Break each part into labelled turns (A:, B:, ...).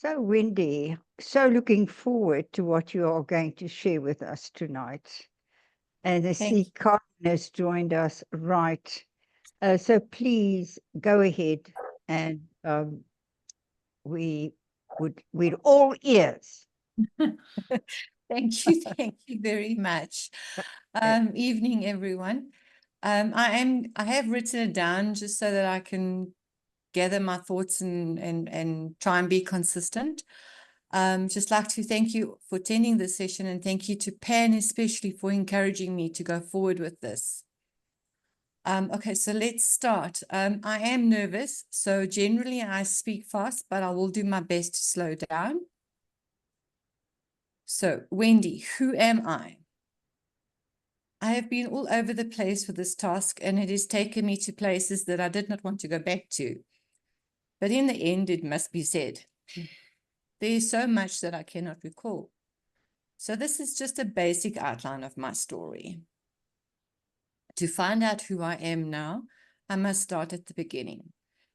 A: So, Wendy, so looking forward to what you are going to share with us tonight. And I
B: Thank
A: see Carrazon has joined us right. So please go ahead and we're all ears.
B: you. Thank you very much. Evening, everyone. I have written it down just so that I can gather my thoughts and try and be consistent. Just like to thank you for attending this session, and thank you to Pan especially for encouraging me to go forward with this. Okay, so let's start. I am nervous, so generally I speak fast, but I will do my best to slow down. So, Wendy, who am I? I have been all over the place for this task, and it has taken me to places that I did not want to go back to. But in the end, it must be said, there is so much that I cannot recall. So this is just a basic outline of my story. To find out who I am now, I must start at the beginning,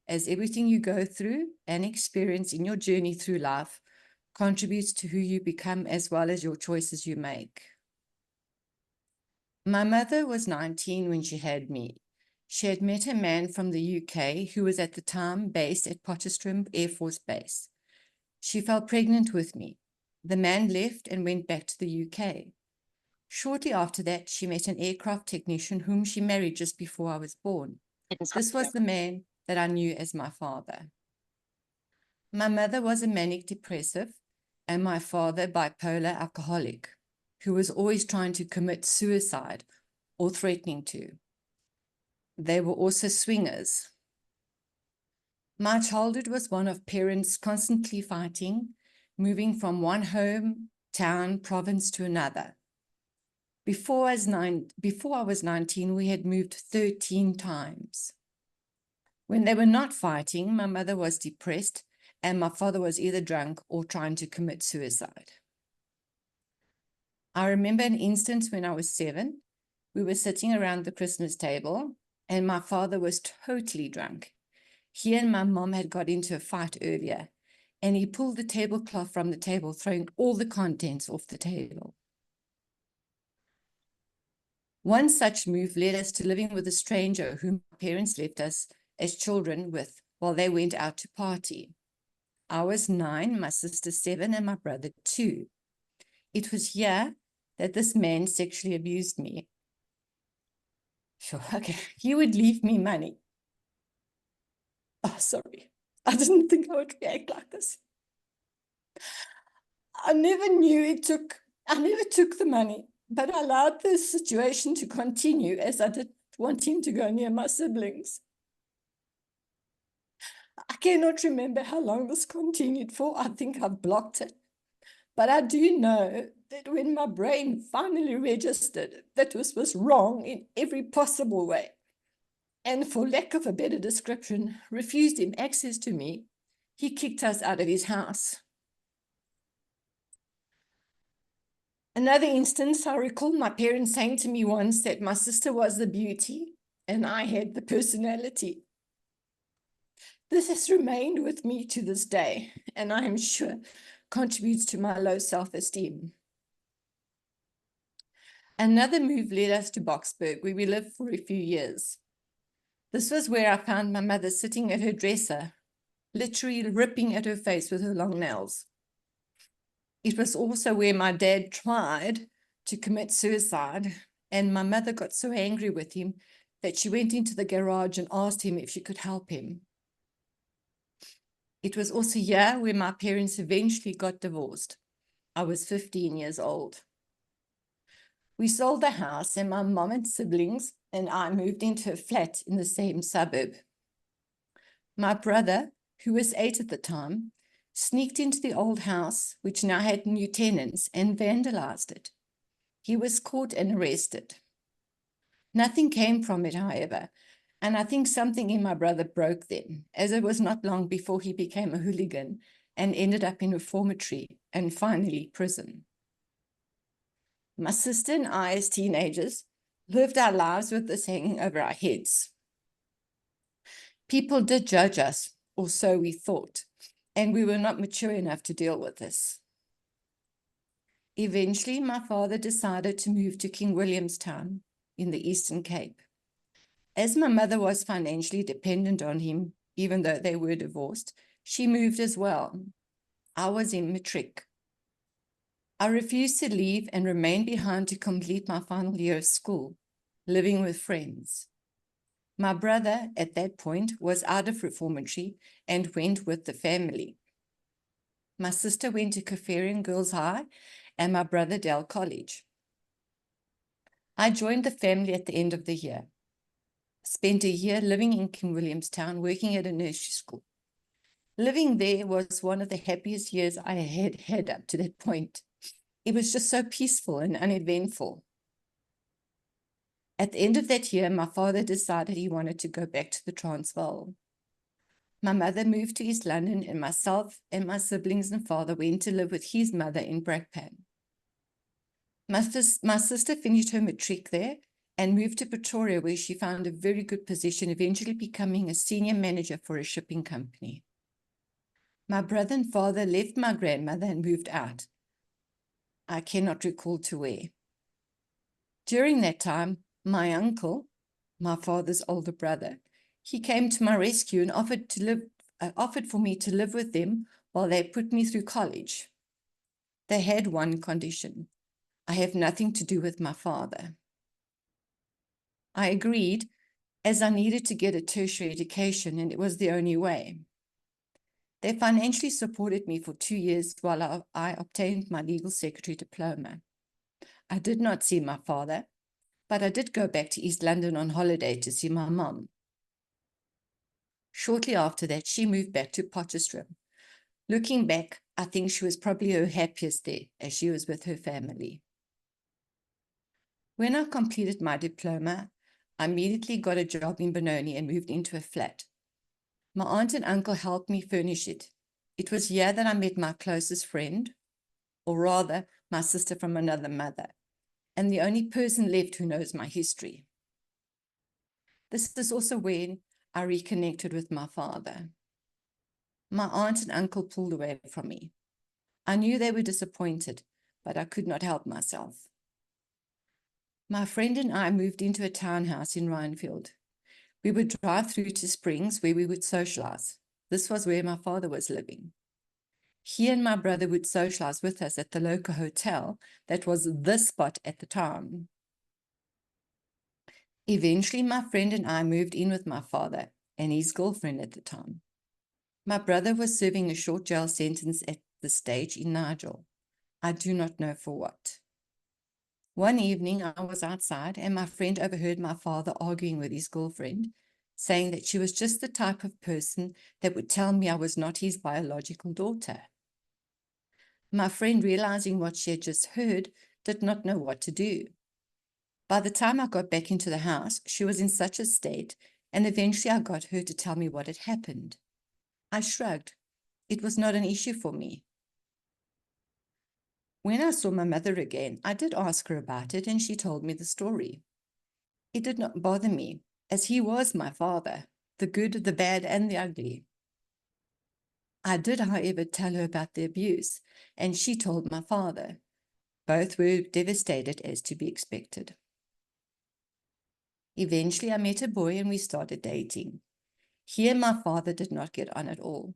B: as everything you go through and experience in your journey through life contributes to who you become as well as your choices you make. My mother was 19 when she had me. She had met a man from the UK who was at the time based at Potchefstroom Air Force Base. She fell pregnant with me. The man left and went back to the UK. Shortly after that, she met an aircraft technician whom she married just before I was born. This was the man that I knew as my father. My mother was a manic depressive and my father bipolar alcoholic who was always trying to commit suicide or threatening to. They were also swingers. My childhood was one of parents constantly fighting, moving from one home, town, province to another. Before I was 19, we had moved 13 times. When they were not fighting, my mother was depressed and my father was either drunk or trying to commit suicide. I remember an instance when I was 7. We were sitting around the Christmas table and my father was totally drunk. He and my mom had got into a fight earlier and he pulled the tablecloth from the table, throwing all the contents off the table. One such move led us to living with a stranger whom my parents left us as children with while they went out to party. I was 9, my sister 7, and my brother 2. It was here that this man sexually abused me. Sure, okay, he would leave me money. Oh, sorry. I didn't think I would react like this. I never took the money, but I allowed this situation to continue as I didn't want him to go near my siblings. I cannot remember how long this continued for. I think I've blocked it. But I do know that when my brain finally registered that this was wrong in every possible way, and for lack of a better description, refused him access to me, he kicked us out of his house. Another instance, I recall my parents saying to me once that my sister was the beauty and I had the personality. This has remained with me to this day, and I am sure contributes to my low self-esteem. Another move led us to Boksburg, where we lived for a few years. This was where I found my mother sitting at her dresser, literally ripping at her face with her long nails. It was also where my dad tried to commit suicide, and my mother got so angry with him that she went into the garage and asked him if she could help him. It was also here where my parents eventually got divorced. I was 15 years old. We sold the house and my mom and siblings and I moved into a flat in the same suburb. My brother, who was 8 at the time, sneaked into the old house, which now had new tenants, and vandalized it. He was caught and arrested. Nothing came from it, however, and I think something in my brother broke then, as it was not long before he became a hooligan and ended up in reformatory and finally prison. My sister and I, as teenagers, lived our lives with this hanging over our heads. People did judge us, or so we thought, and we were not mature enough to deal with this. Eventually, my father decided to move to King Williamstown in the Eastern Cape. As my mother was financially dependent on him, even though they were divorced, she moved as well. I was in matric. I refused to leave and remained behind to complete my final year of school, living with friends. My brother, at that point, was out of reformatory and went with the family. My sister went to Kafarian Girls High and my brother Dell College. I joined the family at the end of the year. Spent a year living in King Williamstown, working at a nursery school. Living there was one of the happiest years I had had up to that point. It was just so peaceful and uneventful. At the end of that year, my father decided he wanted to go back to the Transvaal. My mother moved to East London, and myself and my siblings and father went to live with his mother in Brakpan. My sister finished her matric there and moved to Pretoria, where she found a very good position, eventually becoming a senior manager for a shipping company. My brother and father left my grandmother and moved out. I cannot recall to where. During that time, my uncle, my father's older brother, he came to my rescue and offered for me to live with them while they put me through college. They had one condition: I have nothing to do with my father. I agreed, as I needed to get a tertiary education, and it was the only way. They financially supported me for 2 years while I obtained my legal secretary diploma. I did not see my father, but I did go back to East London on holiday to see my mum. Shortly after that, she moved back to Potchefstroom. Looking back, I think she was probably her happiest there, as she was with her family. When I completed my diploma, I immediately got a job in Benoni and moved into a flat. My aunt and uncle helped me furnish it. It was here that I met my closest friend, or rather, my sister from another mother, and the only person left who knows my history. This is also when I reconnected with my father. My aunt and uncle pulled away from me. I knew they were disappointed, but I could not help myself. My friend and I moved into a townhouse in Rhinefield. We would drive through to Springs where we would socialize. This was where my father was living. He and my brother would socialize with us at the local hotel that was the spot at the time. Eventually, my friend and I moved in with my father and his girlfriend at the time. My brother was serving a short jail sentence at the stage in Nigel. I do not know for what. One evening, I was outside and my friend overheard my father arguing with his girlfriend, saying that she was just the type of person that would tell me I was not his biological daughter. My friend, realizing what she had just heard, did not know what to do. By the time I got back into the house, she was in such a state, and eventually I got her to tell me what had happened. I shrugged. It was not an issue for me. When I saw my mother again, I did ask her about it, and she told me the story. It did not bother me, as he was my father, the good, the bad, and the ugly. I did, however, tell her about the abuse, and she told my father. Both were devastated, as to be expected. Eventually, I met a boy and we started dating. He and my father did not get on at all.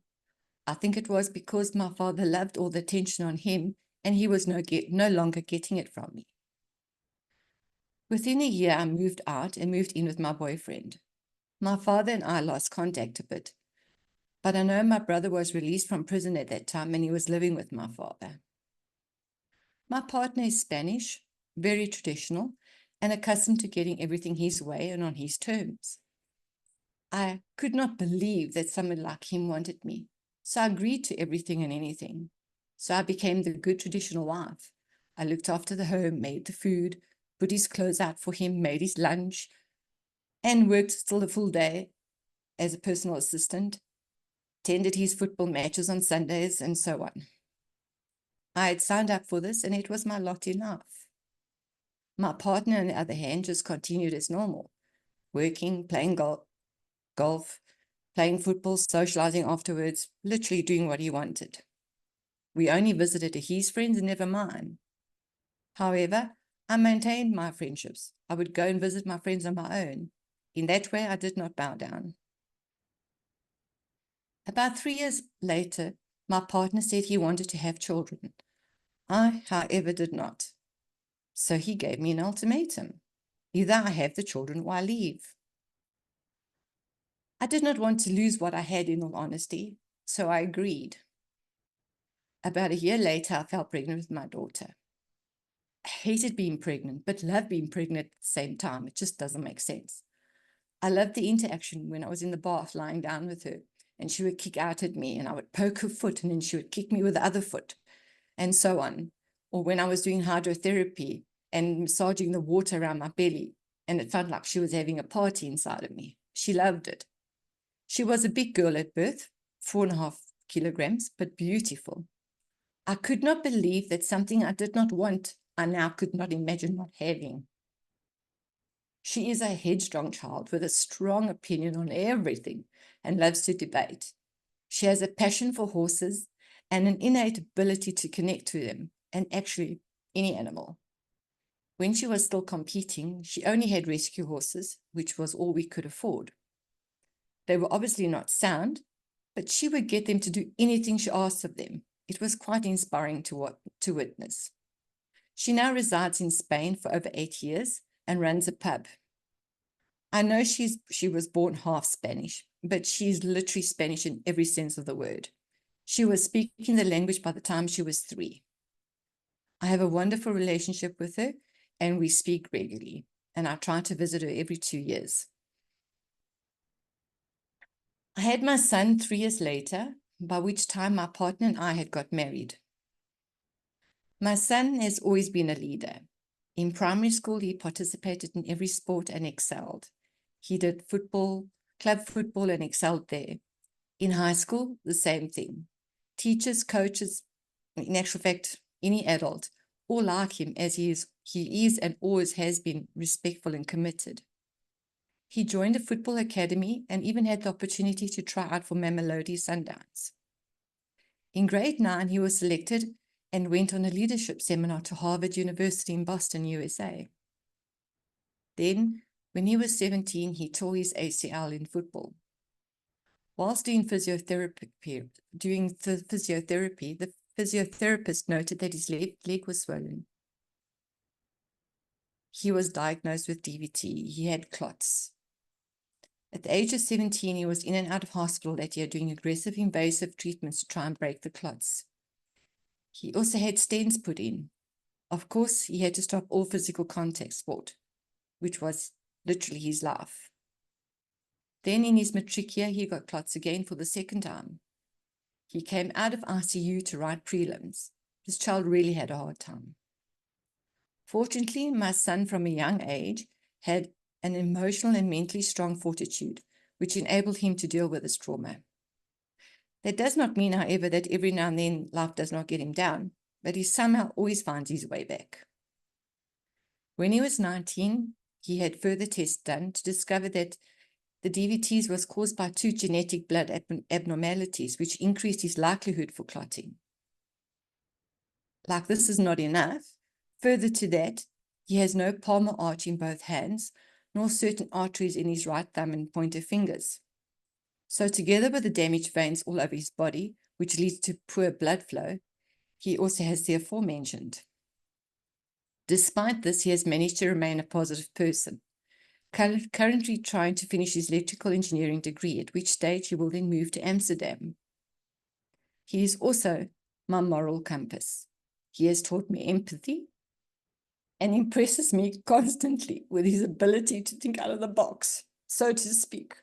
B: I think it was because my father loved all the attention on him and he was no longer getting it from me. Within a year, I moved out and moved in with my boyfriend. My father and I lost contact a bit, but I know my brother was released from prison at that time and he was living with my father. My partner is Spanish, very traditional, and accustomed to getting everything his way and on his terms. I could not believe that someone like him wanted me, so I agreed to everything and anything. So I became the good traditional wife. I looked after the home, made the food, put his clothes out for him, made his lunch, and worked still a full day as a personal assistant, attended his football matches on Sundays, and so on. I had signed up for this, and it was my lot in life. My partner, on the other hand, just continued as normal, working, playing golf, playing football, socializing afterwards, literally doing what he wanted. We only visited his friends and never mine. However, I maintained my friendships. I would go and visit my friends on my own. In that way, I did not bow down. About 3 years later, my partner said he wanted to have children. I, however, did not. So he gave me an ultimatum. Either I have the children or I leave. I did not want to lose what I had, in all honesty, so I agreed. About a year later, I fell pregnant with my daughter. I hated being pregnant, but loved being pregnant at the same time. It just doesn't make sense. I loved the interaction when I was in the bath lying down with her, and she would kick out at me, and I would poke her foot, and then she would kick me with the other foot, and so on. Or when I was doing hydrotherapy and massaging the water around my belly, and it felt like she was having a party inside of me. She loved it. She was a big girl at birth, 4.5 kilograms, but beautiful. I could not believe that something I did not want, I now could not imagine not having. She is a headstrong child with a strong opinion on everything and loves to debate. She has a passion for horses and an innate ability to connect to them, and actually any animal. When she was still competing, she only had rescue horses, which was all we could afford. They were obviously not sound, but she would get them to do anything she asked of them. It was quite inspiring to witness. She now resides in Spain for over 8 years and runs a pub. I know she was born half Spanish, but she's literally Spanish in every sense of the word. She was speaking the language by the time she was 3. I have a wonderful relationship with her, and we speak regularly, and I try to visit her every 2 years. I had my son 3 years later, by which time my partner and I had got married. My son has always been a leader. In primary school, he participated in every sport and excelled. He did football, club football, and excelled there. In high school, the same thing. Teachers, coaches, in actual fact, any adult, all like him, as he is and always has been respectful and committed. He joined a football academy and even had the opportunity to try out for Mamelodi Sundowns. In grade 9, he was selected and went on a leadership seminar to Harvard University in Boston, USA. Then, when he was 17, he tore his ACL in football. Whilst doing physiotherapy, the physiotherapist noted that his left leg was swollen. He was diagnosed with DVT. He had clots. At the age of 17, he was in and out of hospital that year doing aggressive invasive treatments to try and break the clots. He also had stents put in. Of course, he had to stop all physical contact sport, which was literally his life. Then in his matric year, he got clots again for the second time. He came out of ICU to write prelims. This child really had a hard time. Fortunately, my son from a young age had an emotional and mentally strong fortitude, which enabled him to deal with his trauma. That does not mean, however, that every now and then life does not get him down, but he somehow always finds his way back. When he was 19, he had further tests done to discover that the DVTs was caused by 2 genetic blood abnormalities, which increased his likelihood for clotting. Like this is not enough. Further to that, he has no palmar arch in both hands, nor certain arteries in his right thumb and pointer fingers. So together with the damaged veins all over his body, which leads to poor blood flow, he also has the aforementioned. Despite this, he has managed to remain a positive person, currently trying to finish his electrical engineering degree, at which stage he will then move to Amsterdam. He is also my moral compass. He has taught me empathy and impresses me constantly with his ability to think out of the box, so to speak.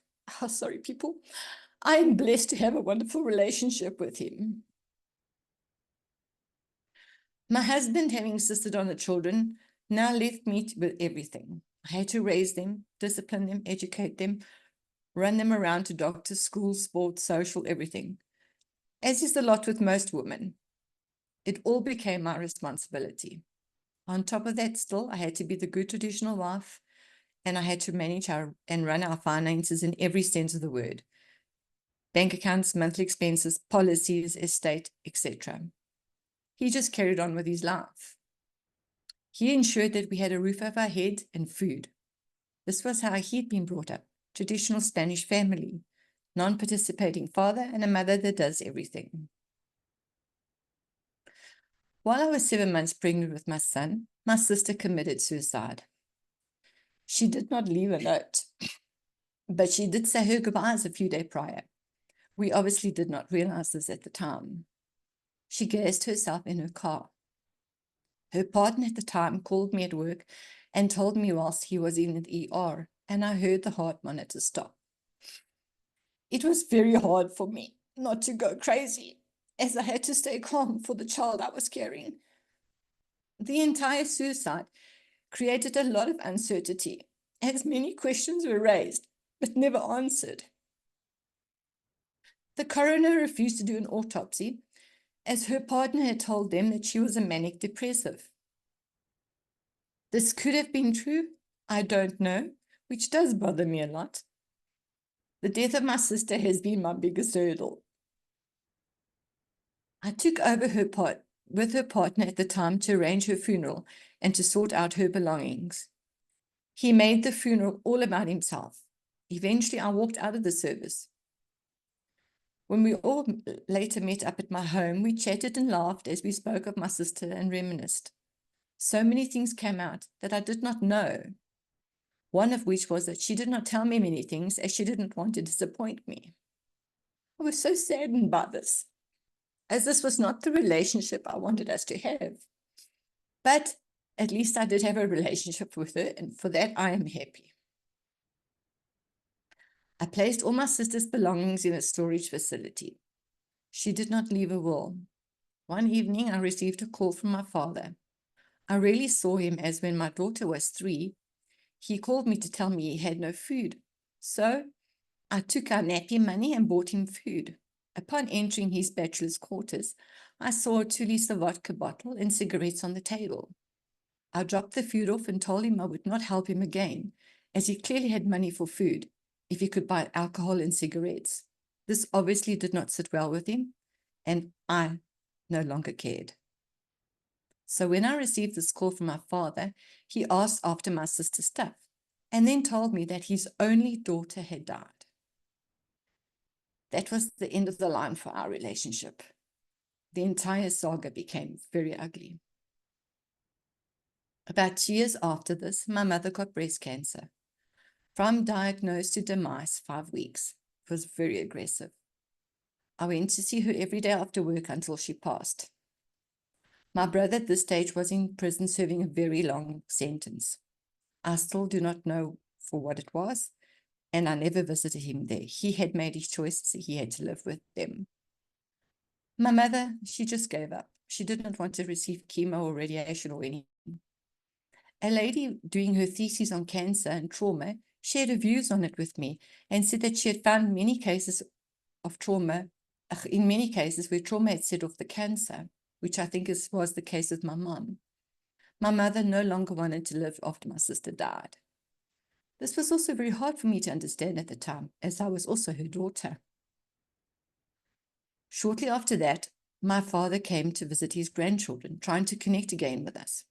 B: Oh, sorry, people. I am blessed to have a wonderful relationship with him. My husband, having insisted on the children, now left me with everything. I had to raise them, discipline them, educate them, run them around to doctors, schools, sports, social, everything. As is the lot with most women, it all became my responsibility. On top of that, still, I had to be the good traditional wife, and I had to manage and run our finances in every sense of the word. bank accounts, monthly expenses, policies, estate, etc. He just carried on with his life. He ensured that we had a roof over our head and food. This was how he'd been brought up, traditional Spanish family, non-participating father and a mother that does everything. While I was 7 months pregnant with my son, my sister committed suicide. She did not leave a note, but she did say her goodbyes a few days prior. We obviously did not realize this at the time. She gassed herself in her car. Her partner at the time called me at work and told me whilst he was in the ER, and I heard the heart monitor stop. It was very hard for me not to go crazy, as I had to stay calm for the child I was carrying. The entire suicide created a lot of uncertainty, as many questions were raised, but never answered. The coroner refused to do an autopsy, as her partner had told them that she was a manic depressive. This could have been true, I don't know, which does bother me a lot. The death of my sister has been my biggest hurdle. I took over with her partner at the time to arrange her funeral and to sort out her belongings. He made the funeral all about himself. Eventually, I walked out of the service. When we all later met up at my home, we chatted and laughed as we spoke of my sister and reminisced. So many things came out that I did not know. One of which was that she did not tell me many things as she didn't want to disappoint me. I was so saddened by this, as this was not the relationship I wanted us to have. But at least I did have a relationship with her, and for that I am happy. I placed all my sister's belongings in a storage facility. She did not leave a will. One evening, I received a call from my father. I rarely saw him, as when my daughter was 3, he called me to tell me he had no food. So I took our nappy money and bought him food. Upon entering his bachelor's quarters, I saw a 2-liter vodka bottle and cigarettes on the table. I dropped the food off and told him I would not help him again, as he clearly had money for food, if he could buy alcohol and cigarettes. This obviously did not sit well with him, and I no longer cared. So when I received this call from my father, he asked after my sister's stuff, and then told me that his only daughter had died. That was the end of the line for our relationship. The entire saga became very ugly. About 2 years after this, my mother got breast cancer. From diagnosed to demise, 5 weeks. It was very aggressive. I went to see her every day after work until she passed. My brother at this stage was in prison serving a very long sentence. I still do not know for what it was, and I never visited him there. He had made his choices, he had to live with them. My mother, she just gave up. She did not want to receive chemo or radiation or anything. A lady doing her thesis on cancer and trauma shared her views on it with me and said that she had found many cases of trauma, in many cases where trauma had set off the cancer, which I think was the case with my mom. My mother no longer wanted to live after my sister died. This was also very hard for me to understand at the time, as I was also her daughter. Shortly after that, my father came to visit his grandchildren, trying to connect again with us.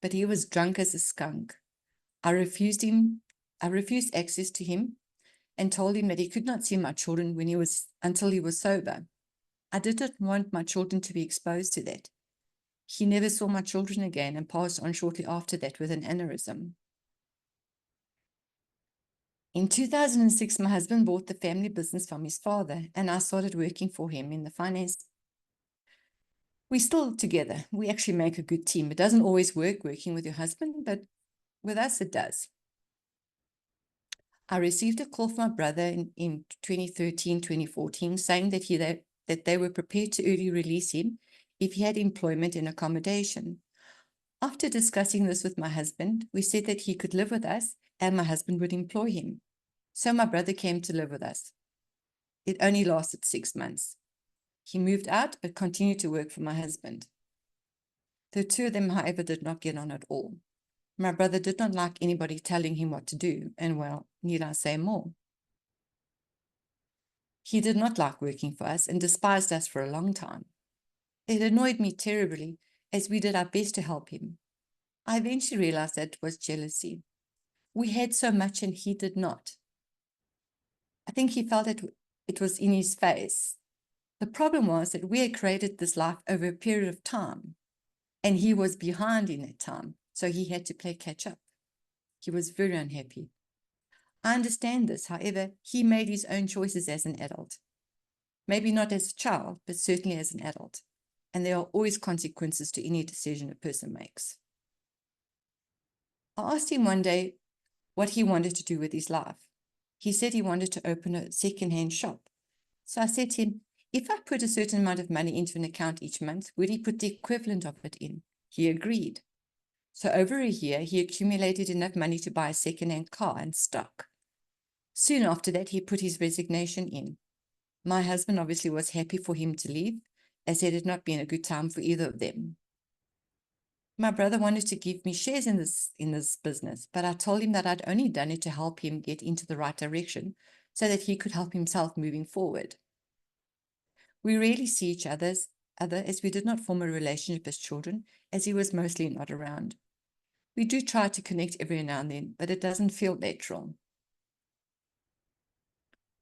B: But he was drunk as a skunk. I refused access to him and told him that he could not see my children until he was sober. I did not want my children to be exposed to that. He never saw my children again and passed on shortly after that with an aneurysm. In 2006, my husband bought the family business from his father, and I started working for him in the finance. We're still together. We actually make a good team. It doesn't always work working with your husband, but with us, it does. I received a call from my brother in 2013, 2014, saying that they were prepared to early release him if he had employment and accommodation. After discussing this with my husband, we said that he could live with us and my husband would employ him. So my brother came to live with us. It only lasted 6 months. He moved out but continued to work for my husband. The two of them, however, did not get on at all. My brother did not like anybody telling him what to do, and well, need I say more? He did not like working for us and despised us for a long time. It annoyed me terribly, as we did our best to help him. I eventually realized that it was jealousy. We had so much and he did not. I think he felt it was in his face. The problem was that we had created this life over a period of time, and he was behind in that time, so he had to play catch up. He was very unhappy. I understand this, however, he made his own choices as an adult. Maybe not as a child, but certainly as an adult. And there are always consequences to any decision a person makes. I asked him one day what he wanted to do with his life. He said he wanted to open a second-hand shop. So I said to him, if I put a certain amount of money into an account each month, would he put the equivalent of it in? He agreed. So over a year, he accumulated enough money to buy a second-hand car and stock. Soon after that, he put his resignation in. My husband obviously was happy for him to leave, as it had not been a good time for either of them. My brother wanted to give me shares in this business, but I told him that I'd only done it to help him get into the right direction so that he could help himself moving forward. We rarely see each other as we did not form a relationship as children, as he was mostly not around. We do try to connect every now and then, but it doesn't feel natural.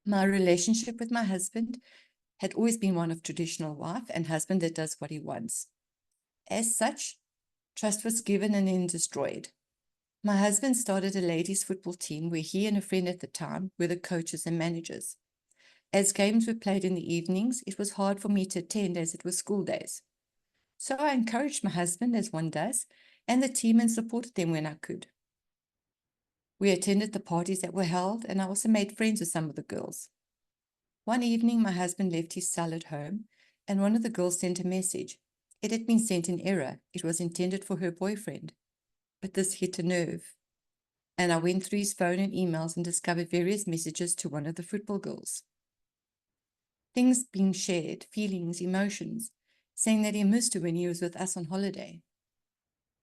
B: My relationship with my husband had always been one of traditional wife and husband that does what he wants. As such, trust was given and then destroyed. My husband started a ladies' football team where he and a friend at the time were the coaches and managers. As games were played in the evenings, it was hard for me to attend as it was school days. So I encouraged my husband, as one does, and the team and supported them when I could. We attended the parties that were held, and I also made friends with some of the girls. One evening, my husband left his cell at home, and one of the girls sent a message. It had been sent in error. It was intended for her boyfriend. But this hit a nerve. And I went through his phone and emails and discovered various messages to one of the football girls. Things being shared, feelings, emotions, saying that he missed her when he was with us on holiday.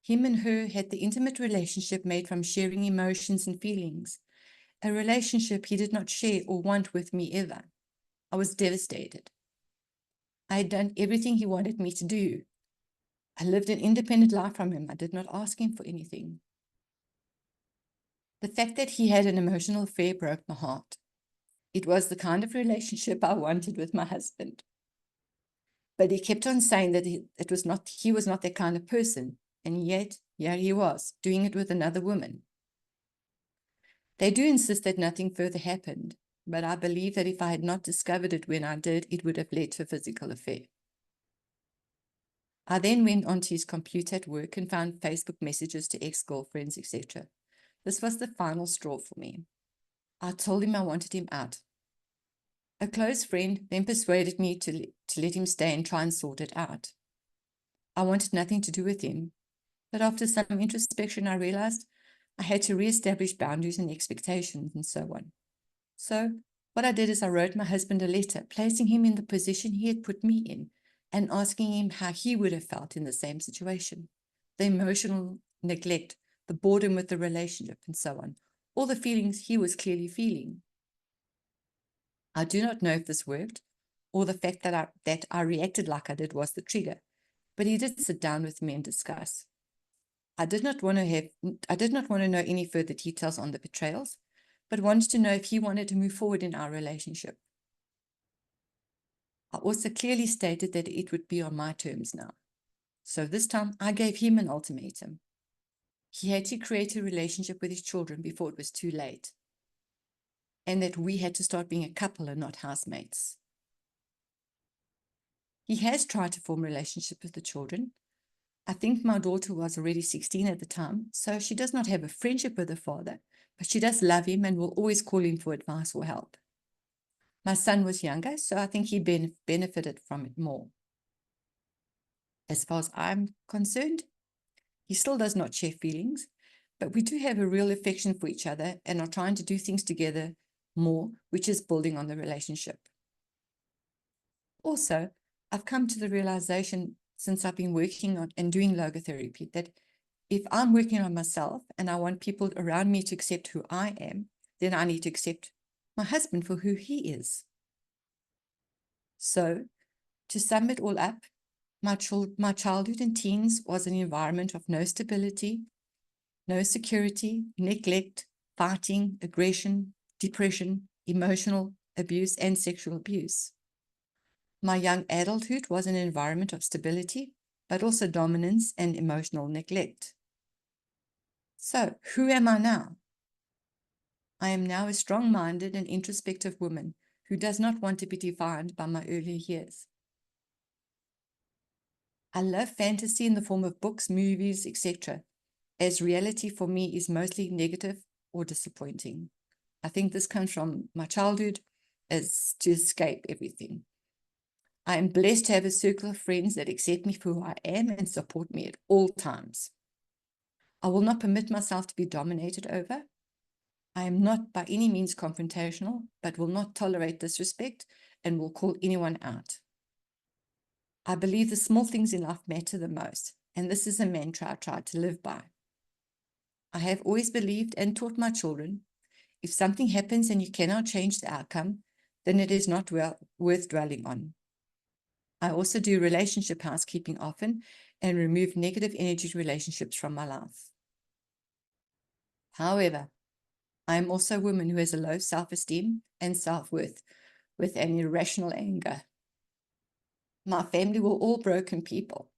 B: Him and her had the intimate relationship made from sharing emotions and feelings, a relationship he did not share or want with me ever. I was devastated. I had done everything he wanted me to do. I lived an independent life from him. I did not ask him for anything. The fact that he had an emotional affair broke my heart. It was the kind of relationship I wanted with my husband. But he kept on saying that he was not that kind of person. And yet, here he was, doing it with another woman. They do insist that nothing further happened, but I believe that if I had not discovered it when I did, it would have led to a physical affair. I then went onto his computer at work and found Facebook messages to ex-girlfriends, etc. This was the final straw for me. I told him I wanted him out. A close friend then persuaded me to let him stay and try and sort it out. I wanted nothing to do with him, but after some introspection, I realized I had to reestablish boundaries and expectations and so on. So what I did is I wrote my husband a letter, placing him in the position he had put me in and asking him how he would have felt in the same situation. The emotional neglect, the boredom with the relationship, and so on. All the feelings he was clearly feeling. I do not know if this worked, or the fact that I reacted like I did was the trigger, but he did sit down with me and discuss. I did not want to know any further details on the betrayals, but wanted to know if he wanted to move forward in our relationship. I also clearly stated that it would be on my terms now. So this time I gave him an ultimatum. He had to create a relationship with his children before it was too late, and that we had to start being a couple and not housemates. He has tried to form a relationship with the children. I think my daughter was already 16 at the time, so she does not have a friendship with her father, but she does love him and will always call him for advice or help. My son was younger, so I think he benefited from it more. As far as I'm concerned, he still does not share feelings, but we do have a real affection for each other and are trying to do things together more, which is building on the relationship. Also, I've come to the realization since I've been working on and doing logotherapy that if I'm working on myself and I want people around me to accept who I am, then I need to accept my husband for who he is. So, to sum it all up, my childhood and teens was an environment of no stability, no security, neglect, fighting, aggression, depression, emotional abuse, and sexual abuse. My young adulthood was an environment of stability, but also dominance and emotional neglect. So, who am I now? I am now a strong-minded and introspective woman who does not want to be defined by my earlier years. I love fantasy in the form of books, movies, etc., as reality for me is mostly negative or disappointing. I think this comes from my childhood as to escape everything. I am blessed to have a circle of friends that accept me for who I am and support me at all times. I will not permit myself to be dominated over. I am not by any means confrontational, but will not tolerate disrespect and will call anyone out. I believe the small things in life matter the most, and this is a mantra I try to live by. I have always believed and taught my children, if something happens and you cannot change the outcome, then it is not worth dwelling on. I also do relationship housekeeping often and remove negative energy relationships from my life. However, I am also a woman who has a low self-esteem and self-worth with an irrational anger. My family were all broken people.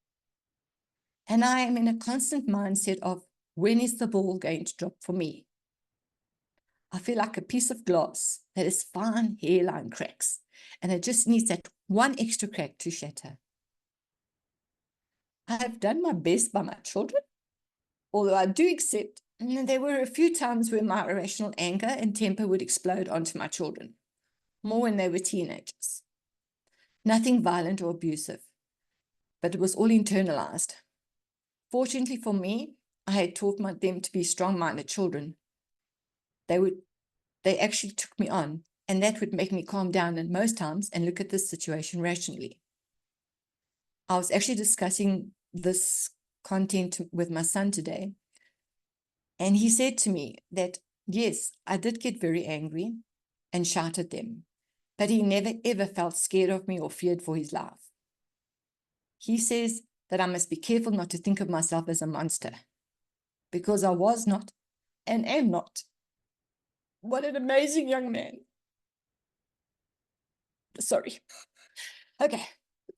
B: And I am in a constant mindset of, when is the ball going to drop for me? I feel like a piece of glass that has fine hairline cracks, and it just needs that one extra crack to shatter. I have done my best by my children, although I do accept there were a few times where my irrational anger and temper would explode onto my children, more when they were teenagers. Nothing violent or abusive, but it was all internalized. Fortunately for me, I had taught them to be strong-minded children. They actually took me on, and that would make me calm down at most times and look at this situation rationally. I was actually discussing this content with my son today, and he said to me that, yes, I did get very angry and shout at them, but he never ever felt scared of me or feared for his life. He says that I must be careful not to think of myself as a monster, because I was not and am not. What an amazing young man. Sorry. Okay.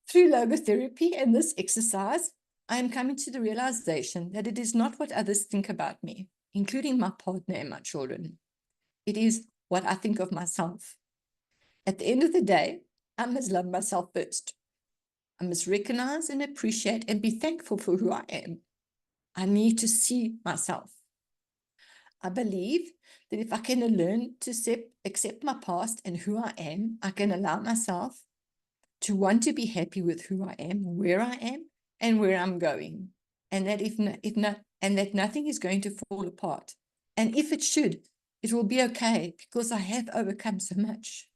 B: Through logotherapy and this exercise, I am coming to the realization that it is not what others think about me, including my partner and my children. It is what I think of myself. At the end of the day, I must love myself first. I must recognize and appreciate and be thankful for who I am. I need to see myself. I believe that if I can learn to accept my past and who I am, I can allow myself to want to be happy with who I am, where I am, and where I'm going. And that that nothing is going to fall apart. And if it should, it will be okay because I have overcome so much.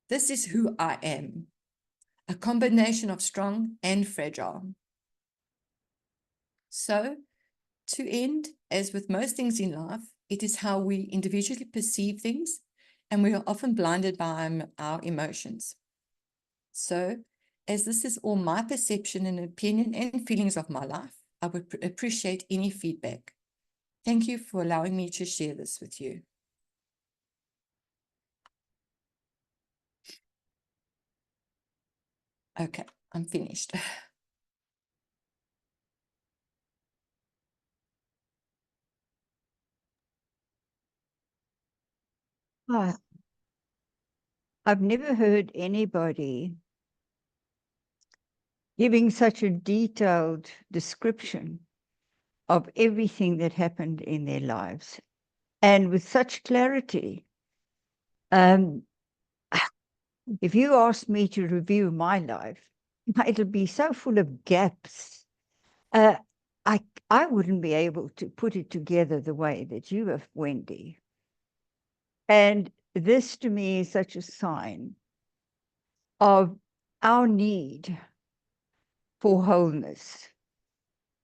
B: This is who I am, a combination of strong and fragile. So, to end, as with most things in life, it is how we individually perceive things, and we are often blinded by our emotions. So, as this is all my perception and opinion and feelings of my life, I would appreciate any feedback. Thank you for allowing me to share this with you. Okay, I'm finished.
A: I've never heard anybody giving such a detailed description of everything that happened in their lives, and with such clarity. If you ask me to review my life, it'll be so full of gaps. I wouldn't be able to put it together the way that you have, Wendy. And this to me is such a sign of our need for wholeness,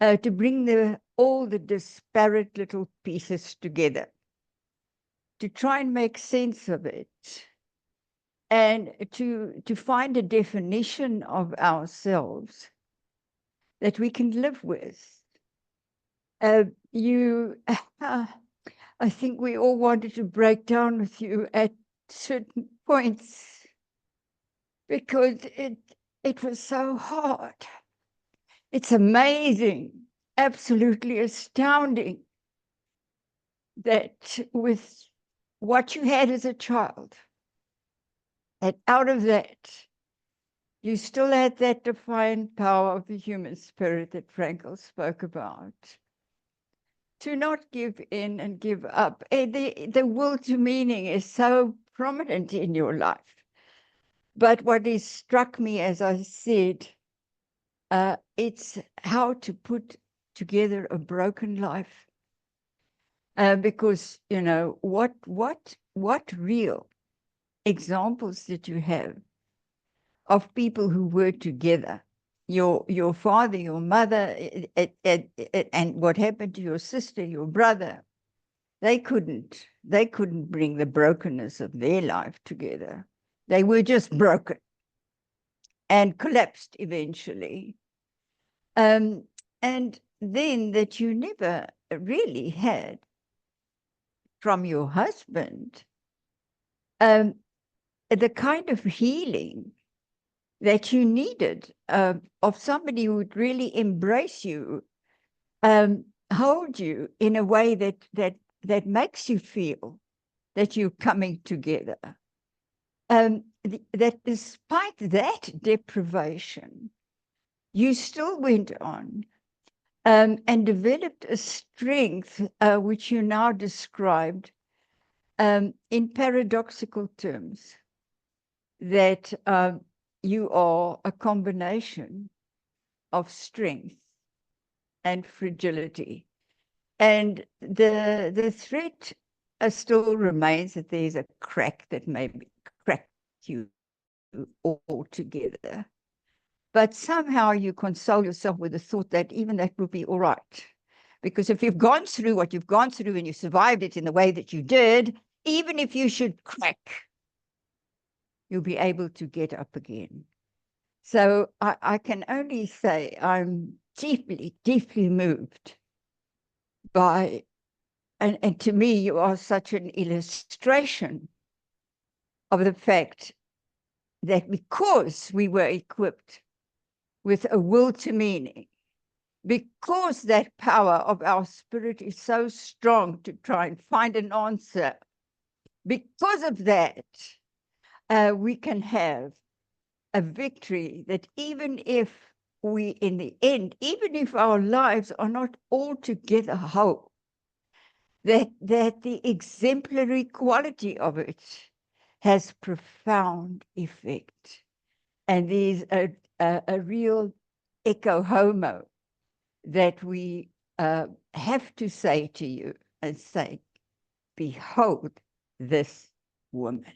A: to bring all the disparate little pieces together, to try and make sense of it, and to find a definition of ourselves that we can live with. I think we all wanted to break down with you at certain points because it was so hard. It's amazing, absolutely astounding that with what you had as a child, and out of that, you still had that defiant power of the human spirit that Frankl spoke about. To not give in and give up. The will to meaning is so prominent in your life. But what has struck me, as I said, it's how to put together a broken life. Because, you know, what real examples did you have of people who were together? Your father, your mother, and what happened to your sister, your brother, they couldn't bring the brokenness of their life together. They were just broken and collapsed eventually. And then that you never really had from your husband the kind of healing that you needed of somebody who would really embrace you, hold you in a way that makes you feel that you're coming together. That despite that deprivation, you still went on and developed a strength which you now described in paradoxical terms, that you are a combination of strength and fragility. And the threat still remains that there's a crack that may crack you all together. But somehow you console yourself with the thought that even that will be all right. Because if you've gone through what you've gone through and you survived it in the way that you did, even if you should crack, you'll be able to get up again. So I can only say I'm deeply, deeply moved by, and to me, you are such an illustration of the fact that because we were equipped with a will to meaning, because that power of our spirit is so strong to try and find an answer, because of that, we can have a victory that even if we, in the end, even if our lives are not altogether whole, that the exemplary quality of it has profound effect. And there's a real echo homo that we have to say to you and say, behold this woman.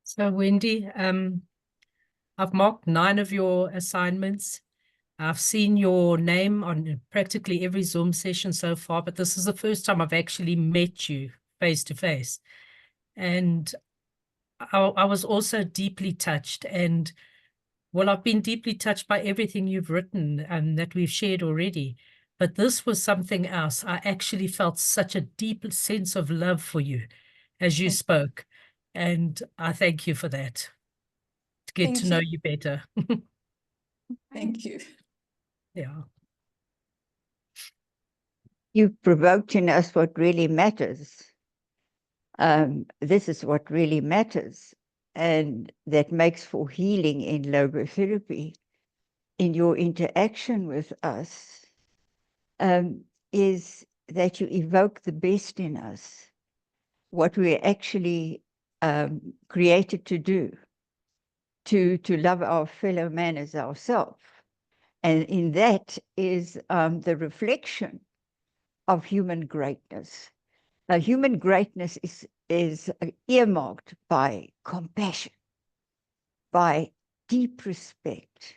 C: So, Wendy, I've marked 9 of your assignments. I've seen your name on practically every Zoom session so far, but this is the first time I've actually met you face to face. And I was also deeply touched. And well, I've been deeply touched by everything you've written and that we've shared already. But this was something else. I actually felt such a deep sense of love for you as you spoke. And I thank you for that. To get to know you better.
B: Thank you.
C: Yeah.
A: You've provoked in us what really matters. This is what really matters. And that makes for healing in logotherapy. In your interaction with us, is that you evoke the best in us, what we're actually created to do, to love our fellow man as ourselves. And in that is the reflection of human greatness. Human greatness is earmarked by compassion, by deep respect,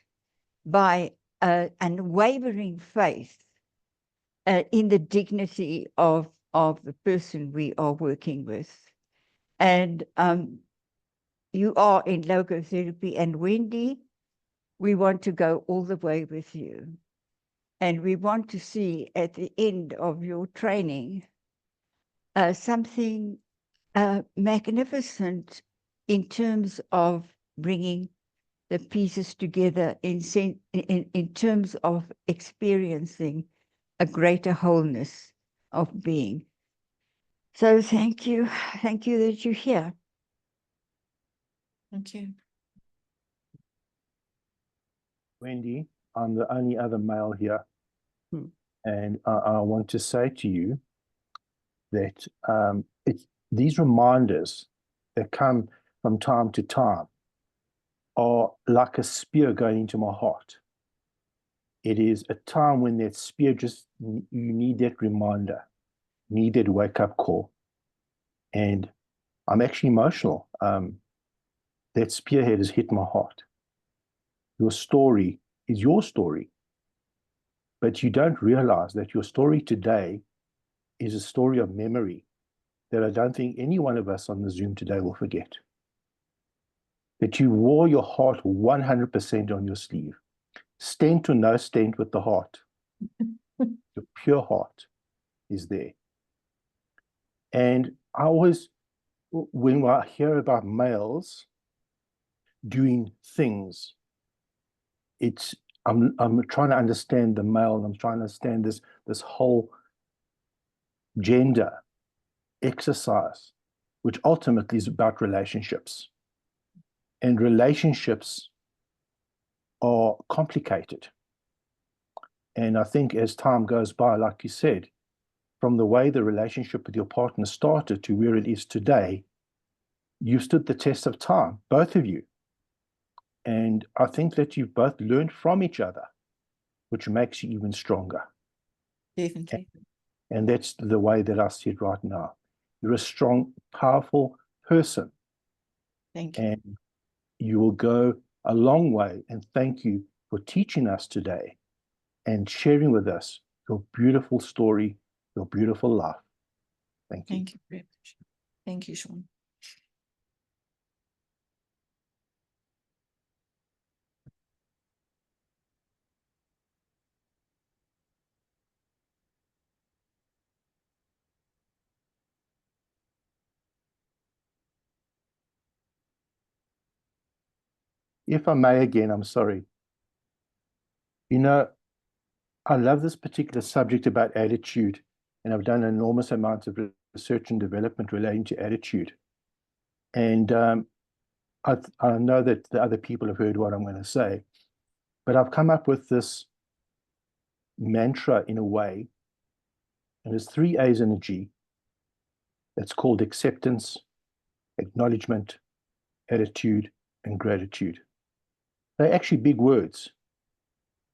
A: by unwavering faith in the dignity of the person we are working with. And you are in logotherapy, and Wendy, we want to go all the way with you. And we want to see at the end of your training something magnificent in terms of bringing the pieces together in terms of experiencing a greater wholeness of being. So thank you that you're here.
B: Thank you.
D: Wendy, I'm the only other male here.
A: Hmm.
D: And I want to say to you that these reminders that come from time to time are like a spear going into my heart. It is a time when that spear you need that reminder, need that wake-up call. And I'm actually emotional. That spearhead has hit my heart. Your story is your story, but you don't realize that your story today is a story of memory that I don't think any one of us on the Zoom today will forget. That you wore your heart 100% on your sleeve. Stent or no stent with the heart. Your pure heart is there. And I always, when I hear about males doing things, I'm trying to understand the male, and I'm trying to understand this whole gender exercise, which ultimately is about relationships. And relationships are complicated. And I think as time goes by, like you said, from the way the relationship with your partner started to where it is today, you've stood the test of time, both of you. And I think that you've both learned from each other, which makes you even stronger.
B: Definitely.
D: And that's the way that I see it right now. You're a strong, powerful person.
B: Thank you.
D: And you will go a long way. And thank you for teaching us today and sharing with us your beautiful story, your beautiful life. Thank you.
B: Thank you very much. Thank you, Sean.
D: If I may again, I'm sorry. You know, I love this particular subject about attitude, and I've done an enormous amount of research and development relating to attitude. And I know that the other people have heard what I'm going to say, but I've come up with this mantra in a way, and there's 3 A's and a G. That's called acceptance, acknowledgement, attitude, and gratitude. They're actually big words.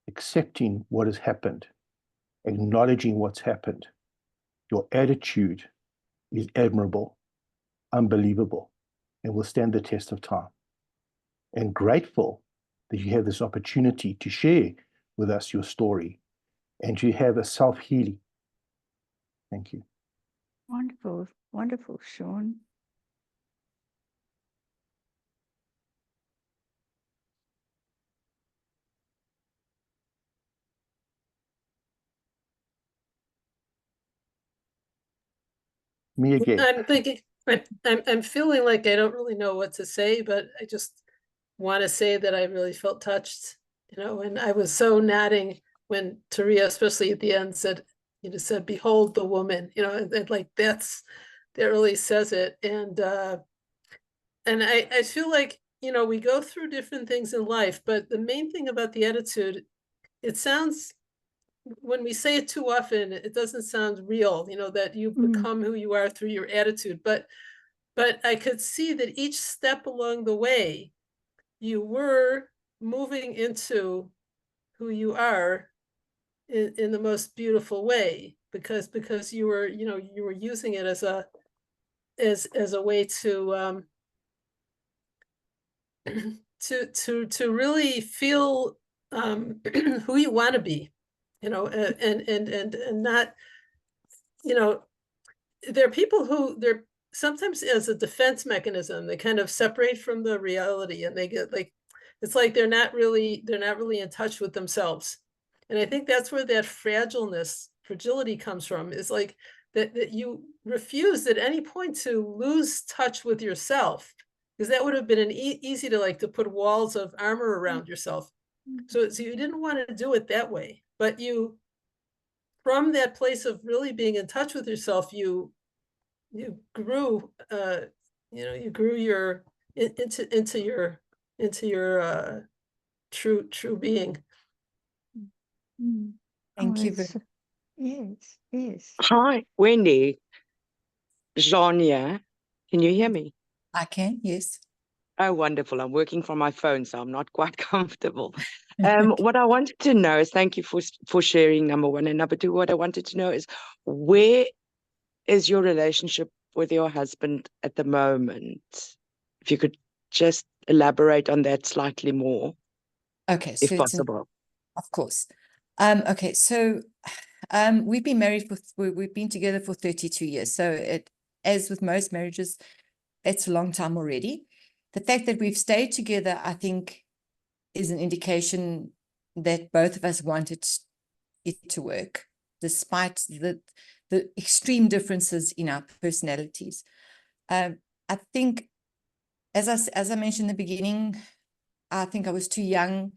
D: Accepting what has happened, acknowledging what's happened. Your attitude is admirable, unbelievable, and will stand the test of time. And grateful that you have this opportunity to share with us your story and to have a self-healing. Thank you.
A: Wonderful, wonderful, Sean.
D: Me again.
C: I'm thinking, I'm feeling like I don't really know what to say, but I just want to say that I really felt touched, and I was so nodding when Taria, especially at the end, said, behold the woman, and like that really says it. And I feel like, we go through different things in life, but the main thing about the attitude, it sounds, when we say it too often, it doesn't sound real, that you become who you are through your attitude. But I could see that each step along the way, you were moving into who you are in the most beautiful way, because you were, you were using it as a way to
E: to really feel who you want to be, you know, and not, you know, there are people who they're sometimes as a defense mechanism, they kind of separate from the reality and they get like, it's like they're not really in touch with themselves. And I think that's where that fragility comes from, is like that you refuse at any point to lose touch with yourself, because that would have been an easy to like to put walls of armor around yourself. So you didn't want to do it that way, but you, from that place of really being in touch with yourself, you grew, you grew your into your true being.
B: Thank you.
A: That's- Yes, yes.
F: Hi, Wendy. Jean here. Can you hear me?
B: I can, yes.
F: Oh, wonderful. I'm working from my phone, so I'm not quite comfortable. What I wanted to know is, thank you for sharing, number one. And number two, what I wanted to know is, where is your relationship with your husband at the moment? If you could just elaborate on that slightly more,
B: Okay,
F: if
B: so
F: possible.
B: of course. Okay, so we've been married we've been together for 32 years. So as with most marriages, it's a long time already. The fact that we've stayed together, I think, is an indication that both of us wanted it to work, despite the extreme differences in our personalities. I think, as I mentioned in the beginning, I think I was too young,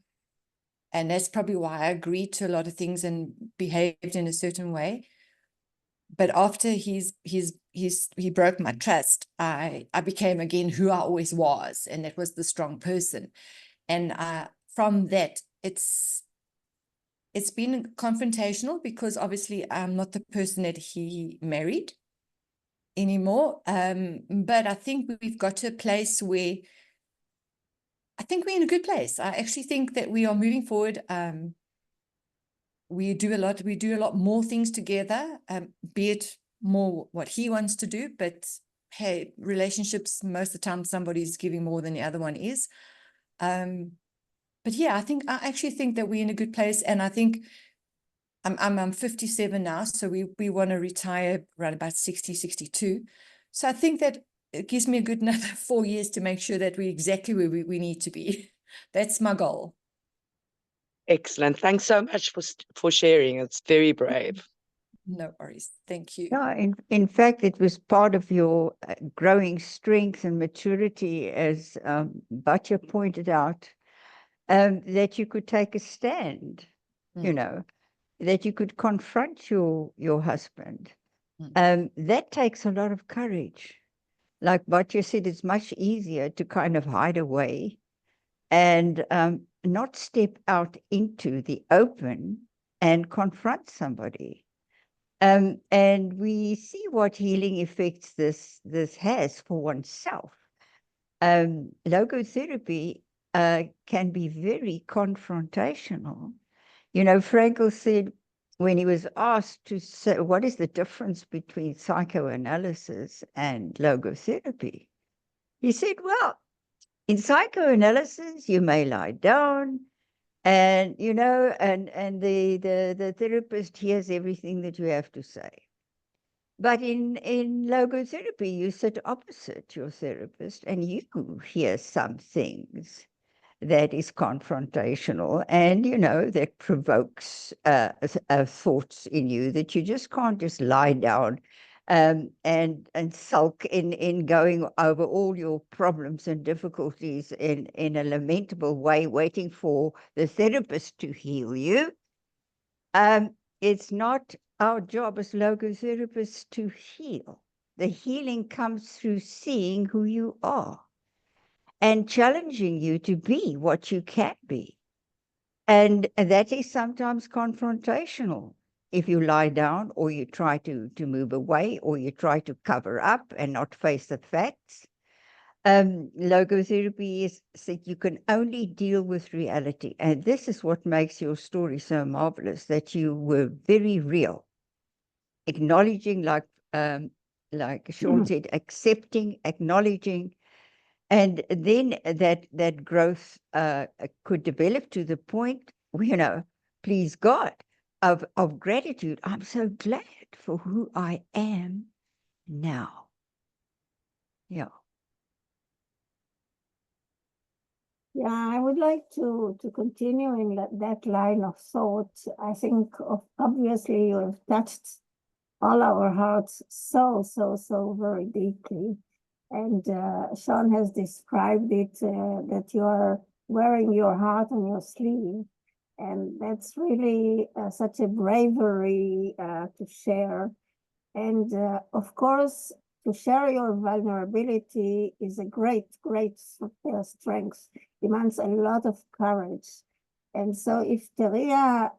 B: and that's probably why I agreed to a lot of things and behaved in a certain way. But after he broke my trust, I became again who I always was, and that was the strong person. And from that, it's been confrontational, because obviously I'm not the person that he married anymore. But I think we've got to a place where I think we're in a good place. I actually think that we are moving forward. We do a lot more things together, be it more what he wants to do, but hey, relationships, most of the time somebody's giving more than the other one is. But yeah, I actually think that we're in a good place, and I think I'm 57 now, so we want to retire around about 60, 62. So I think that it gives me a good another 4 years to make sure that we're exactly where we need to be. That's my goal.
F: Excellent. Thanks so much for sharing. It's very brave.
B: No worries. Thank you.
A: Yeah, in fact, it was part of your growing strength and maturity, as Batya pointed out, that you could take a stand, you know, that you could confront your husband. That takes a lot of courage. Like Batya said, it's much easier to kind of hide away and not step out into the open and confront somebody. And we see what healing effects this has for oneself. Logotherapy can be very confrontational. You know, Frankl said, when he was asked to say, what is the difference between psychoanalysis and logotherapy? He said, well, in psychoanalysis, you may lie down and, you know, and the therapist hears everything that you have to say. But in logotherapy, you sit opposite your therapist and you hear some things that is confrontational and, you know, that provokes thoughts in you that you just can't just lie down and sulk in going over all your problems and difficulties in a lamentable way, waiting for the therapist to heal you. It's not our job as logotherapists to heal. The healing comes through seeing who you are and challenging you to be what you can be. And that is sometimes confrontational. If you lie down or you try to move away or you try to cover up and not face the facts. Logotherapy is that you can only deal with reality. And this is what makes your story so marvelous, that you were very real. Acknowledging, like Sean said, accepting, acknowledging, And then that growth could develop to the point, please God, of gratitude. I'm so glad for who I am now. Yeah.
G: Yeah, I would like to continue in that line of thought. I think obviously you have touched all our hearts so very deeply. And Sean has described it, that you are wearing your heart on your sleeve. And that's really such a bravery to share. And of course, to share your vulnerability is a great strength, demands a lot of courage. And so if Teria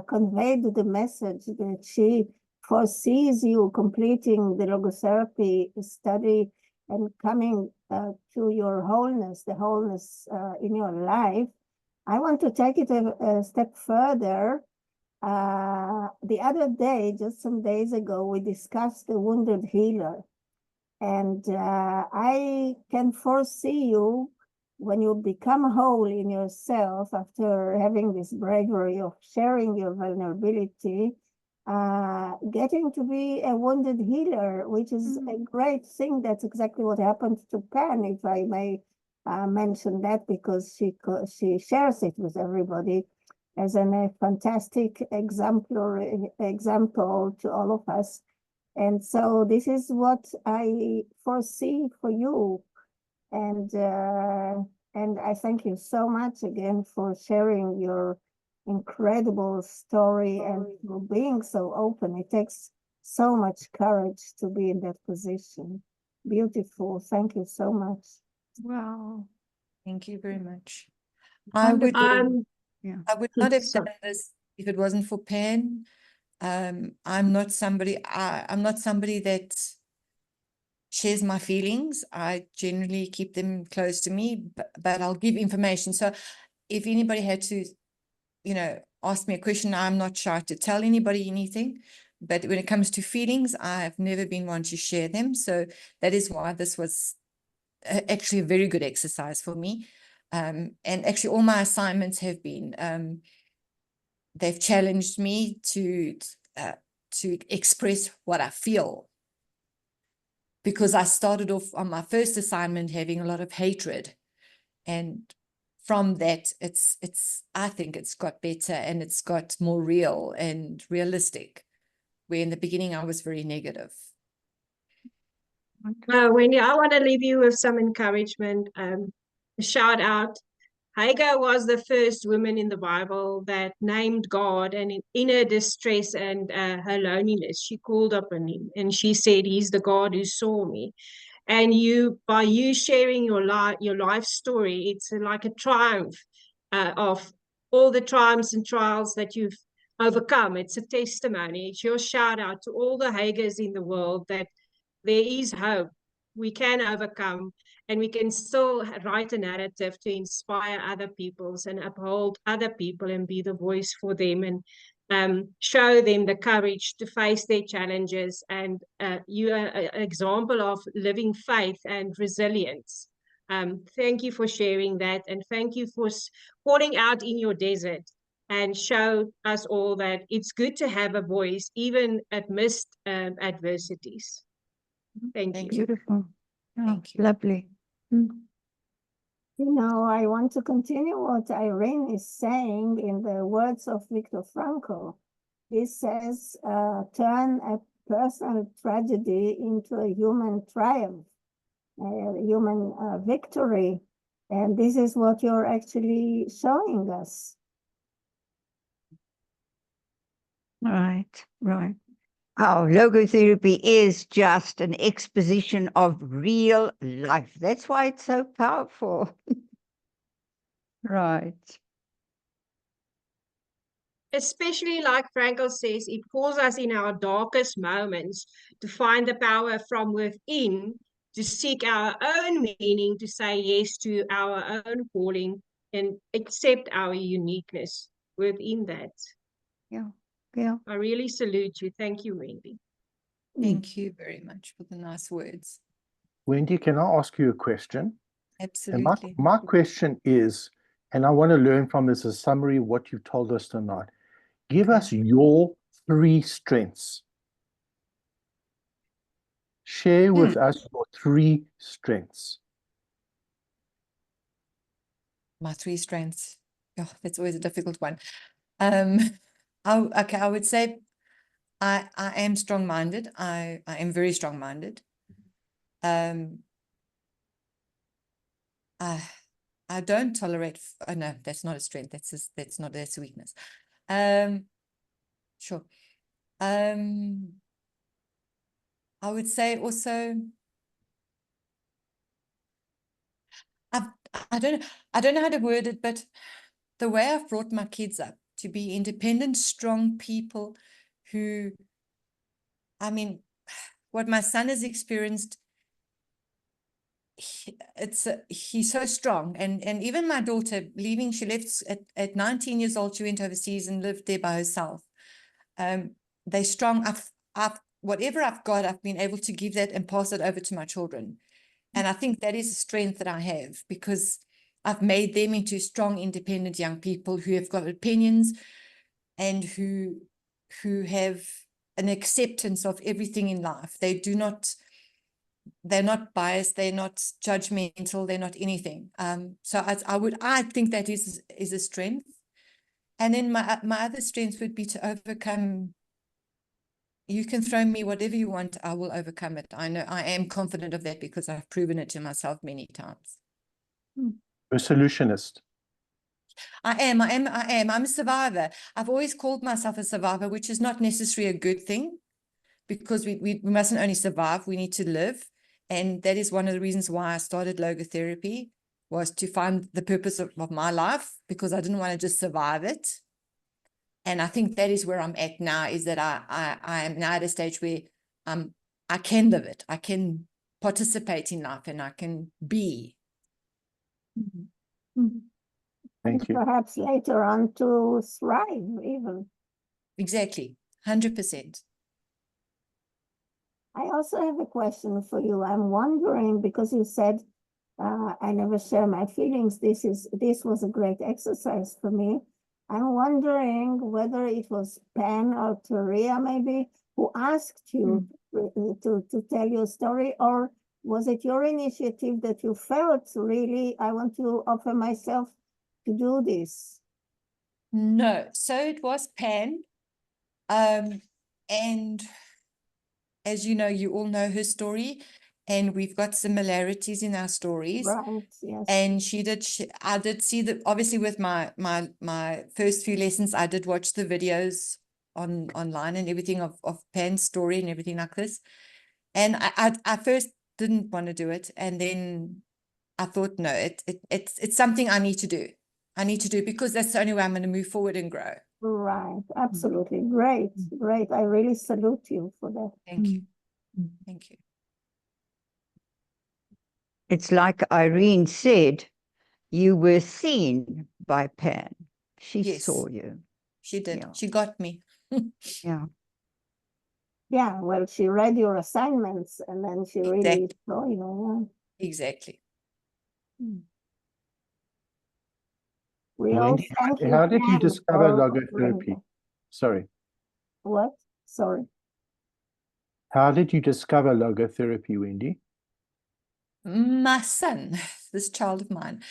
G: conveyed the message that she foresees you completing the logotherapy study and coming to your wholeness, the wholeness in your life, I want to take it a step further. The other day, just some days ago, we discussed the wounded healer. And I can foresee you, when you become whole in yourself after having this bravery of sharing your vulnerability, getting to be a wounded healer, which is a great thing. That's exactly what happened to Pan, if I may mention that, because she shares it with everybody as a fantastic example to all of us. And so this is what I foresee for you. And I thank you so much again for sharing your incredible story and for being so open. It takes so much courage to be in that position. Beautiful. Thank you so much.
A: Wow.
B: Thank you very much.
A: Wonderful. Yeah.
B: I would not have
G: So-
B: done this if it wasn't for Pan. I'm not somebody that shares my feelings. I generally keep them close to me, but I'll give information. So if anybody had to, ask me a question, I'm not shy to tell anybody anything. But when it comes to feelings, I've never been one to share them. So that is why this was actually a very good exercise for me. And actually all my assignments have been, they've challenged me to express what I feel. Because I started off on my first assignment having a lot of hatred. And from that, I think it's got better and it's got more real and realistic. Where in the beginning I was very negative.
H: Wendy, I want to leave you with some encouragement. A shout out. Hagar was the first woman in the Bible that named God, and in her distress and her loneliness, she called upon him and she said, "He's the God who saw me." And by you sharing your life story, it's like a triumph of all the triumphs and trials that you've overcome. It's a testimony. It's your shout out to all the Hagars in the world that there is hope. We can overcome, and we can still write a narrative to inspire other peoples and uphold other people and be the voice for them and show them the courage to face their challenges. And you are an example of living faith and resilience. Thank you for sharing that, and thank you for pouring out in your desert and show us all that it's good to have a voice even amidst adversities. Thank you.
A: Beautiful. Oh,
B: Thank you.
A: lovely.
G: I want to continue what Irene is saying in the words of Viktor Frankl. He says, turn a personal tragedy into a human triumph, a human victory. And this is what you're actually showing us.
A: Right. Oh, logotherapy is just an exposition of real life. That's why it's so powerful. Right.
H: Especially like Frankl says, it calls us in our darkest moments to find the power from within, to seek our own meaning, to say yes to our own calling and accept our uniqueness within that.
A: Yeah.
H: I really salute you. Thank you, Wendy.
B: Thank you very much for the nice words.
D: Wendy, can I ask you a question? And my,
B: Absolutely.
D: my question is, and I want to learn from this a summary of what you've told us tonight. Give us your 3 strengths. Share with us your 3 strengths.
B: My 3 strengths. Oh, that's always a difficult one. Okay, I would say I am strong-minded. I am very strong-minded. I don't tolerate. Oh no, that's not a strength. That's a weakness. Sure. I would say also. I don't know how to word it, but the way I've brought my kids up to be independent, strong people who, I mean, what my son has experienced, he's so strong. And even my daughter leaving, she left at 19 years old, she went overseas and lived there by herself. They're strong. Whatever I've got, I've been able to give that and pass it over to my children. And I think that is a strength that I have, because I've made them into strong, independent young people who have got opinions and who have an acceptance of everything in life. They're not biased, they're not judgmental, they're not anything. So I think that is a strength. And then my other strength would be to overcome. You can throw me whatever you want, I will overcome it. I know I am confident of that because I've proven it to myself many times.
D: A solutionist.
B: I am. I'm a survivor. I've always called myself a survivor, which is not necessarily a good thing, because we mustn't only survive, we need to live. And that is one of the reasons why I started logotherapy, was to find the purpose of my life, because I didn't want to just survive it. And I think that is where I'm at now, is that I am now at a stage where I can live it. I can participate in life and I can be.
D: Thank you.
G: Perhaps later on to thrive even.
B: Exactly, 100%.
G: I also have a question for you. I'm wondering, because you said I never share my feelings. This was a great exercise for me. I'm wondering whether it was Pan or Teria maybe who asked you to tell your story, or was it your initiative that you felt really, I want to offer myself to do this?
B: No, so it was Pan. And as you know, you all know her story, and we've got similarities in our stories.
G: Right, yes.
B: And I did see that, obviously with my first few lessons, I did watch the videos online and everything of Pan's story and everything like this. And I first didn't want to do it. And then I thought, no, it's something I need to do. I need to do, because that's the only way I'm going to move forward and grow.
G: Right, absolutely. Great, great. I really salute you for that.
B: Thank you. Thank you.
A: It's like Irene said, you were seen by Pan. She
B: Yes.
A: saw you.
B: She did.
A: Yeah.
B: She got me.
A: Yeah.
G: Yeah, well, she read your assignments and then she really
B: Exactly.
G: saw you.
B: Exactly.
G: We all
D: Wendy,
G: thank you.
D: how did you
G: Pan,
D: discover
G: for
D: logotherapy?
G: offering
D: Sorry.
G: what? Sorry.
D: How did you discover logotherapy, Wendy?
B: My son, this child of mine.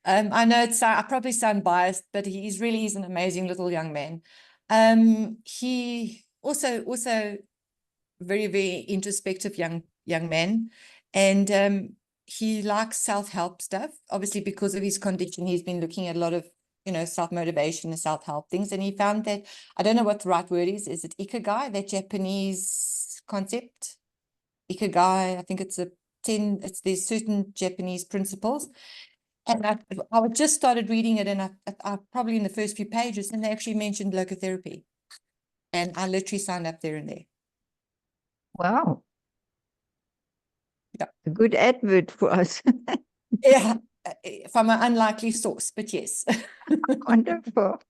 B: I know I probably sound biased, but he's an amazing little young man. He also very, very introspective young man. And he likes self-help stuff. Obviously, because of his condition, he's been looking at a lot of, self-motivation and self-help things. And he found that, I don't know what the right word is it ikigai, that Japanese concept? Ikigai, I think there's certain Japanese principles. And I just started reading it, and I probably in the first few pages, and they actually mentioned logotherapy. And I literally signed up there and there.
A: Wow.
B: Yeah.
A: A good advert for us.
B: Yeah, from an unlikely source, but yes.
A: Wonderful.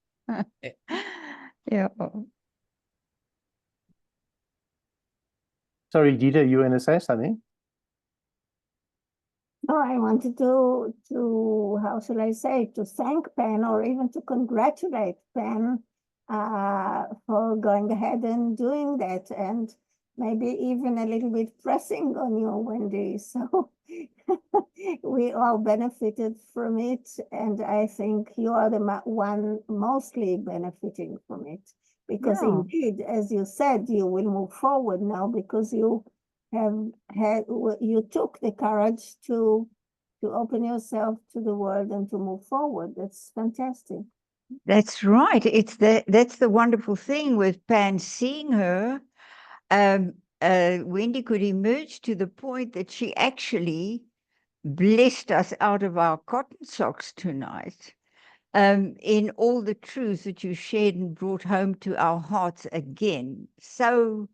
A: Yeah.
D: Sorry, Dita, you want to say something?
G: No, I wanted how shall I say, to thank Pen or even to congratulate Pen for going ahead and doing that, and maybe even a little bit pressing on you, Wendy. So we all benefited from it, and I think you are the one mostly benefiting from it. Because
A: Yeah.
G: indeed, as you said, you will move forward now because you you took the courage to open yourself to the world and to move forward. That's fantastic.
A: That's right. That's the wonderful thing with Pan. Seeing her, Wendy could emerge to the point that she actually blessed us out of our cotton socks tonight, in all the truths that you shared and brought home to our hearts again, so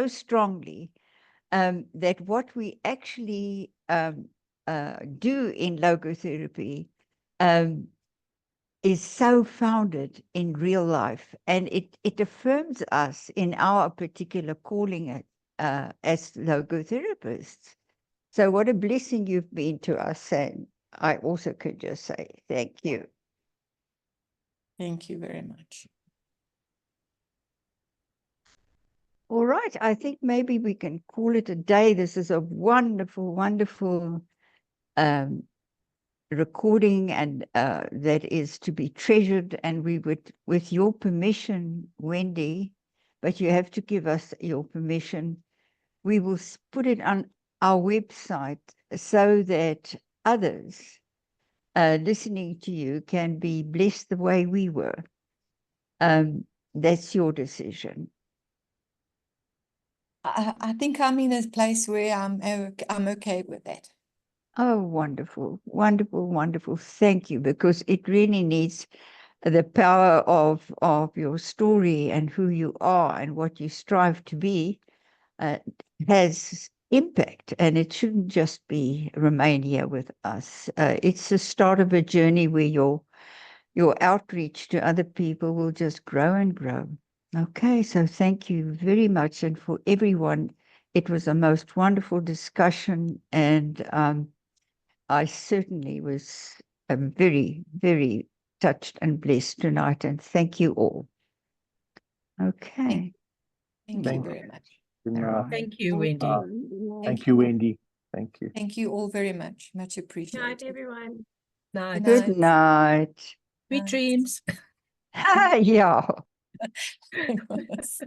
A: strongly, that what we actually do in logotherapy is so founded in real life, and it affirms us in our particular calling as logotherapists. So what a blessing you've been to us, and I also could just say thank you.
B: Thank you very much.
A: All right, I think maybe we can call it a day. This is a wonderful, wonderful recording, and that is to be treasured. And we would, with your permission, Wendy, but you have to give us your permission, we will put it on our website so that others listening to you can be blessed the way we were. That's your decision.
B: I think I'm in a place where I'm okay with that.
A: Oh, wonderful, wonderful, wonderful. Thank you, because it really needs the power of your story and who you are and what you strive to be has impact, and it shouldn't just be remain here with us. It's the start of a journey where your outreach to other people will just grow and grow. Okay, so thank you very much, and for everyone, it was a most wonderful discussion, and I certainly was very, very touched and blessed tonight, and thank you all. Okay.
B: Thank you very much.
D: Good
A: All
D: night.
A: right.
C: Thank you, Wendy.
D: Thank you, Wendy. Thank you.
B: Thank you all very much. Much
H: Good
B: appreciated.
H: night, everyone.
C: Night.
A: Good night.
C: Sweet dreams.
A: Yeah.
B: Night.